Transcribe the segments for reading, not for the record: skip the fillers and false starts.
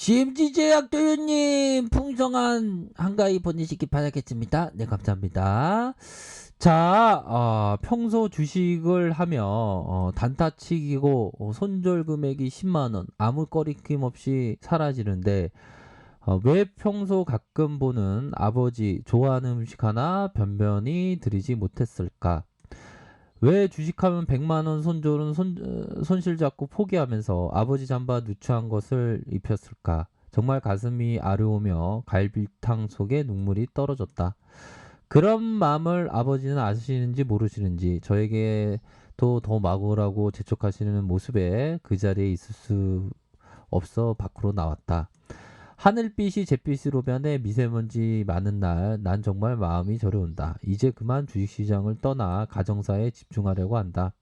CMG 제약 도련님 풍성한 한가위 보내시기 바라겠습니다. 네, 감사합니다. 자, 평소 주식을 하며 단타치기고 손절 금액이 10만 원 아무 꺼리낌 없이 사라지는데 왜 평소 가끔 보는 아버지 좋아하는 음식 하나 변변히 드리지 못했을까? 왜 주식하면 100만 원 손절은 손실 잡고 포기하면서 아버지 잠바 누추한 것을 입혔을까? 정말 가슴이 아려오며 갈비탕 속에 눈물이 떨어졌다. 그런 마음을 아버지는 아시는지 모르시는지 저에게 더 막으라고 재촉하시는 모습에 그 자리에 있을 수 없어 밖으로 나왔다. 하늘빛이 잿빛으로 변해 미세먼지 많은 날 난 정말 마음이 저려온다. 이제 그만 주식시장을 떠나 가정사에 집중하려고 한다.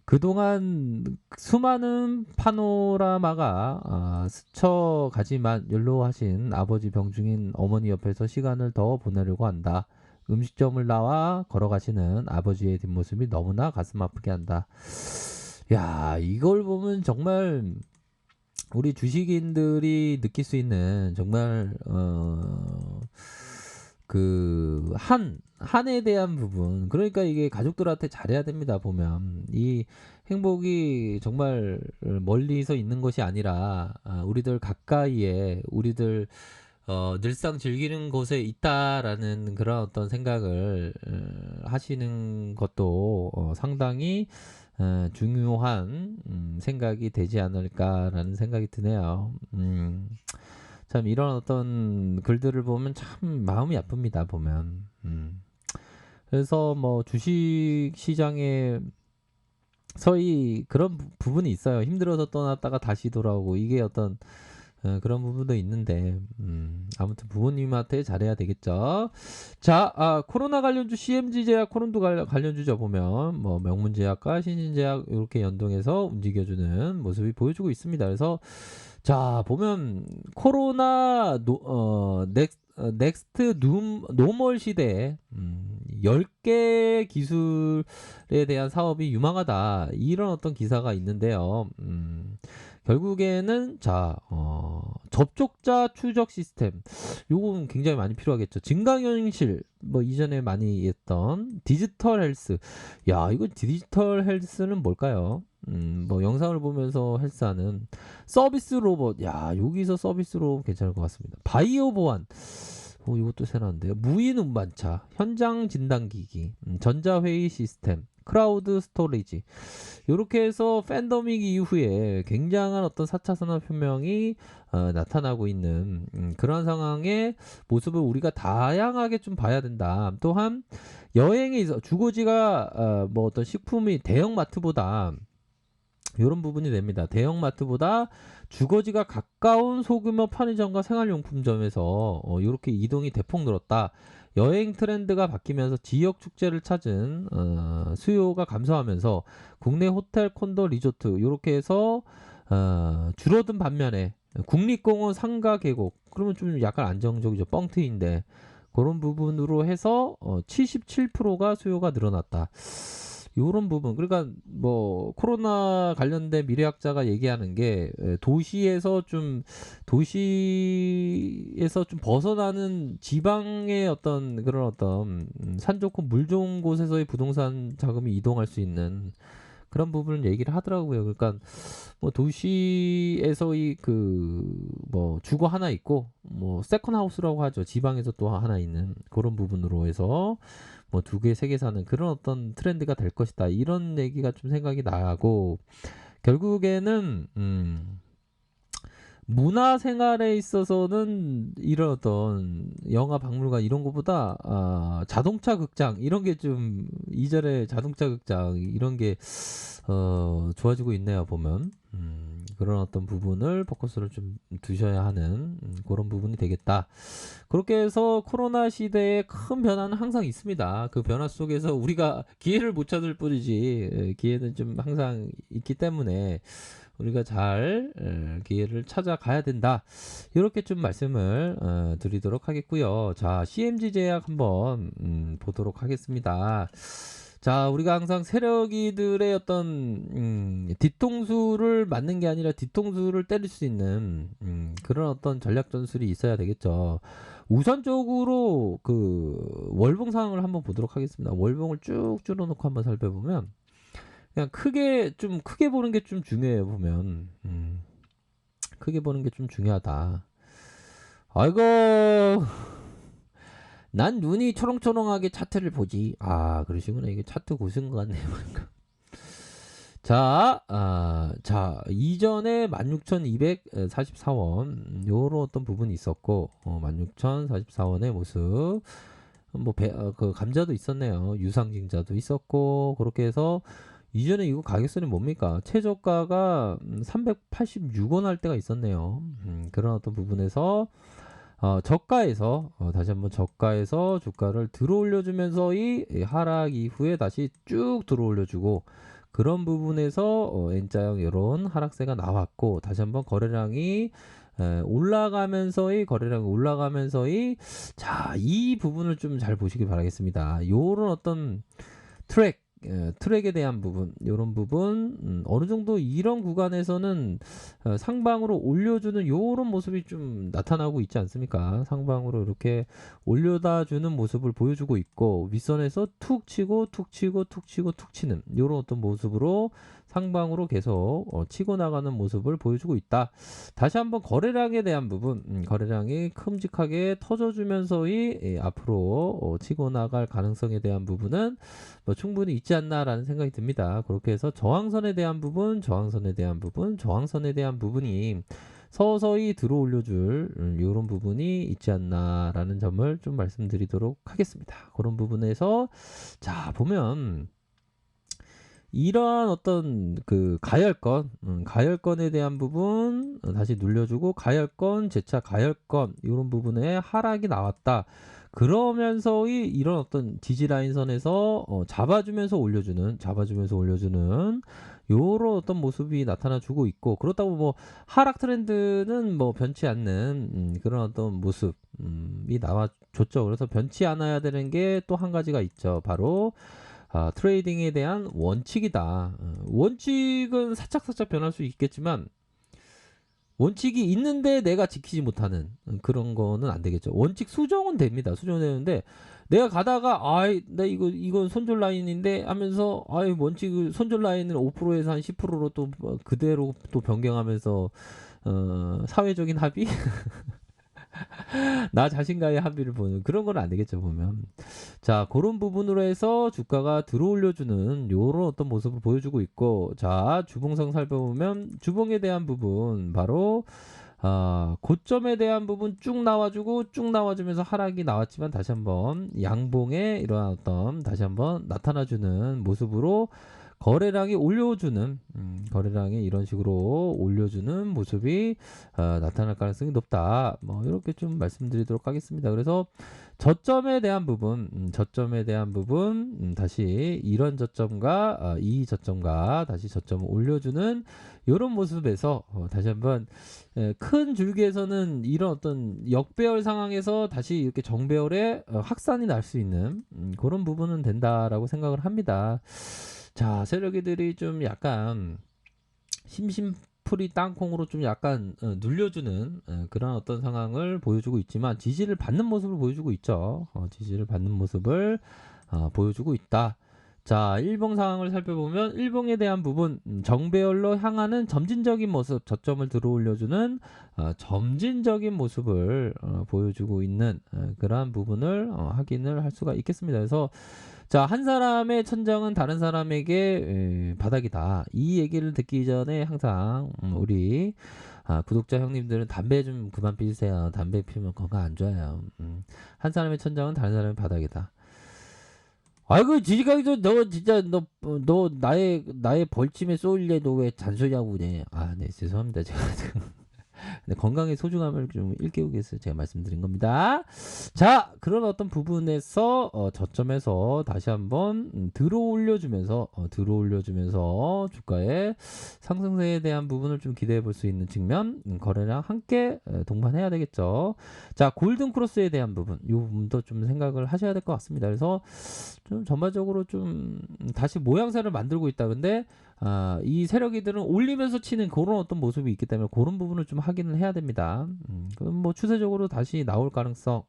그동안 수많은 파노라마가 스쳐가지만 연로하신 아버지 병중인 어머니 옆에서 시간을 더 보내려고 한다. 음식점을 나와 걸어가시는 아버지의 뒷모습이 너무나 가슴 아프게 한다. 야, 이걸 보면 정말 우리 주식인들이 느낄 수 있는 정말 그 한에 대한 부분, 그러니까 이게 가족들한테 잘해야 됩니다. 보면 이 행복이 정말 멀리서 있는 것이 아니라 우리들 가까이에 우리들 늘상 즐기는 곳에 있다라는 그런 어떤 생각을 하시는 것도 상당히 중요한 생각이 되지 않을까라는 생각이 드네요. 참 이런 어떤 글들을 보면 참 마음이 아픕니다. 보면. 그래서 뭐 주식 시장에 서히 그런 부분이 있어요. 힘들어서 떠났다가 다시 돌아오고 이게 어떤 그런 부분도 있는데 아무튼 부모님한테 잘해야 되겠죠. 자, 코로나 관련주 CMG 제약 코론도 관련주죠. 보면 뭐 명문제약과 신진제약 이렇게 연동해서 움직여주는 모습이 보여주고 있습니다. 그래서 자, 보면 코로나 넥스트 노멀 시대에 10개 기술에 대한 사업이 유망하다. 이런 어떤 기사가 있는데요. 결국에는 접촉자 추적 시스템 요건 굉장히 많이 필요하겠죠. 증강현실 뭐 이전에 많이 했던 디지털 헬스. 야, 이거 디지털 헬스는 뭘까요? 뭐 영상을 보면서 헬스하는 서비스 로봇. 야, 여기서 서비스 로봇 괜찮을 것 같습니다. 바이오 보안. 이것도 새로운데요. 무인 운반차, 현장 진단기기, 전자회의 시스템, 크라우드 스토리지. 이렇게 해서 팬데믹 이후에 굉장한 어떤 4차 산업혁명이 나타나고 있는 그런 상황의 모습을 우리가 다양하게 좀 봐야 된다. 또한 여행에 있어 주거지가 뭐 어떤 식품이 대형마트보다 이런 부분이 됩니다. 대형마트보다 주거지가 가까운 소규모 편의점과 생활용품점에서 이렇게 이동이 대폭 늘었다. 여행 트렌드가 바뀌면서 지역 축제를 찾은 수요가 감소하면서 국내 호텔, 콘도, 리조트 이렇게 해서 줄어든 반면에 국립공원, 상가, 계곡 그러면 좀 약간 안정적이죠. 뻥트인데 그런 부분으로 해서 77%가 수요가 늘어났다. 요런 부분. 그러니까 뭐 코로나 관련된 미래학자가 얘기하는 게 도시에서 좀 벗어나는 지방의 어떤 그런 어떤 산 좋고 물 좋은 곳에서의 부동산 자금이 이동할 수 있는 그런 부분을 얘기를 하더라고요. 그러니까 뭐 도시에서의 그 뭐 주거 하나 있고 뭐 세컨 하우스라고 하죠. 지방에서 또 하나 있는 그런 부분으로 해서 뭐 두 개, 세 개 사는 그런 어떤 트렌드가 될 것이다. 이런 얘기가 좀 생각이 나고 결국에는 문화 생활에 있어서는 이런 어떤 영화 박물관 이런 것보다 자동차 극장 이런 게 좀 이전에 자동차 극장 이런 게 좋아지고 있네요. 보면 그런 어떤 부분을 포커스를 좀 두셔야 하는 그런 부분이 되겠다. 그렇게 해서 코로나 시대에 큰 변화는 항상 있습니다. 그 변화 속에서 우리가 기회를 못 찾을 뿐이지 기회는 좀 항상 있기 때문에 우리가 잘 기회를 찾아가야 된다. 이렇게 좀 말씀을 드리도록 하겠고요. 자, CMG 제약 한번 보도록 하겠습니다. 자, 우리가 항상 세력이들의 어떤 뒤통수를 맞는 게 아니라 뒤통수를 때릴 수 있는 그런 어떤 전략 전술이 있어야 되겠죠. 우선적으로 그 월봉 상황을 한번 보도록 하겠습니다. 월봉을 쭉 줄여놓고 한번 살펴보면 그냥 크게 보는 게 좀 중요해요. 보면 크게 보는 게 좀 중요하다. 아이고, 난 눈이 초롱초롱하게 차트를 보지. 아, 그러시구나. 이게 차트 고수인 것 같네요. 자, 이전에 16,244원, 요런 어떤 부분이 있었고, 16,044원의 모습, 그 감자도 있었네요. 유상증자도 있었고, 그렇게 해서, 이전에 이거 가격선이 뭡니까? 최저가가 386원 할 때가 있었네요. 그런 어떤 부분에서, 저가에서 다시 한번 저가에서 주가를 들어올려주면서 이 하락 이후에 다시 쭉 들어올려주고 그런 부분에서 N자형 이런 하락세가 나왔고 다시 한번 거래량이 올라가면서의 자, 이 부분을 좀 잘 보시기 바라겠습니다. 요런 어떤 트랙에 대한 부분, 이런 부분, 어느 정도 이런 구간에서는 상방으로 올려주는 이런 모습이 좀 나타나고 있지 않습니까? 상방으로 이렇게 올려다 주는 모습을 보여주고 있고 윗선에서 툭 치고 툭 치고 툭 치고 툭 치는 이런 어떤 모습으로 상방으로 계속 치고 나가는 모습을 보여주고 있다. 다시 한번 거래량에 대한 부분, 거래량이 큼직하게 터져주면서의 앞으로 치고 나갈 가능성에 대한 부분은 뭐 충분히 있지 않나라는 생각이 듭니다. 그렇게 해서 저항선에 대한 부분이 서서히 들어올려줄 이런 부분이 있지 않나라는 점을 좀 말씀드리도록 하겠습니다. 그런 부분에서 자 보면 이러한 어떤 그 가열권에 대한 부분 다시 눌려주고 재차 가열권 이런 부분에 하락이 나왔다. 그러면서의 이런 어떤 지지라인선에서 잡아주면서 올려주는 요런 어떤 모습이 나타나주고 있고 그렇다고 뭐 하락 트렌드는 뭐 변치 않는 그런 어떤 모습이 나와줬죠. 그래서 변치 않아야 되는 게 또 한 가지가 있죠. 바로 트레이딩에 대한 원칙이다. 원칙은 살짝살짝 변할 수 있겠지만 원칙이 있는데 내가 지키지 못하는 그런 거는 안 되겠죠. 원칙 수정은 됩니다. 수정은 되는데 내가 가다가 나 이거 손절 라인인데 하면서 원칙 손절 라인을 5%에서 한 10%로 또 그대로 또 변경하면서 사회적인 합의 나 자신과의 합의를 보는 그런 건 안 되겠죠 보면. 자, 그런 부분으로 해서 주가가 들어올려주는 요런 어떤 모습을 보여주고 있고, 자, 주봉상 살펴보면 주봉에 대한 부분 바로 고점에 대한 부분 쭉 나와주면서 하락이 나왔지만 다시 한번 양봉에 이러한 어떤 다시 한번 나타나주는 모습으로 거래량이 이런 식으로 올려주는 모습이 나타날 가능성이 높다. 뭐 이렇게 좀 말씀드리도록 하겠습니다. 그래서 저점에 대한 부분, 다시 이런 저점과 이 저점과 다시 저점을 올려주는 이런 모습에서 다시 한번 큰 줄기에서는 이런 어떤 역배열 상황에서 다시 이렇게 정배열의 확산이 날 수 있는 그런 부분은 된다라고 생각을 합니다. 자, 세력이들이 좀 약간 심심풀이 땅콩으로 좀 약간 눌려주는 그런 어떤 상황을 보여주고 있지만 지지를 받는 모습을 보여주고 있죠. 지지를 받는 모습을 보여주고 있다. 자, 일봉 상황을 살펴보면 일봉에 대한 부분 정배열로 향하는 점진적인 모습, 저점을 들어올려주는 점진적인 모습을 보여주고 있는 그러한 부분을 확인을 할 수가 있겠습니다. 그래서 자, 한 사람의 천장은 다른 사람에게 바닥이다. 이 얘기를 듣기 전에 항상 우리 구독자 형님들은 담배 좀 그만 피우세요. 담배 피우면 건강 안 좋아요. 한 사람의 천장은 다른 사람의 바닥이다. 아이고 지지가기도 너 진짜 너 나의 벌침에 쏠래 너 왜 잔소리하고 그래. 네, 죄송합니다. 제가 네, 건강의 소중함을 좀 일깨우기 위해서 제가 말씀드린 겁니다. 자, 그런 어떤 부분에서 저점에서 다시 한번 들어올려주면서 주가의 상승세에 대한 부분을 좀 기대해 볼 수 있는 측면, 거래량 함께 동반해야 되겠죠. 자, 골든 크로스에 대한 부분, 이 부분도 좀 생각을 하셔야 될 것 같습니다. 그래서 좀 전반적으로 좀 다시 모양새를 만들고 있다. 근데 이 세력이들은 올리면서 치는 그런 어떤 모습이 있기 때문에 그런 부분을 좀 확인을 해야 됩니다. 그럼 뭐 추세적으로 다시 나올 가능성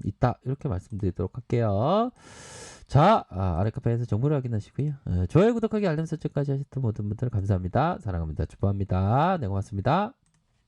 있다. 이렇게 말씀드리도록 할게요. 자, 아래카페에서 정보를 확인하시고요. 좋아요, 구독하기, 알림 설정까지 하셨던 모든 분들 감사합니다. 사랑합니다. 축복합니다. 네, 고맙습니다.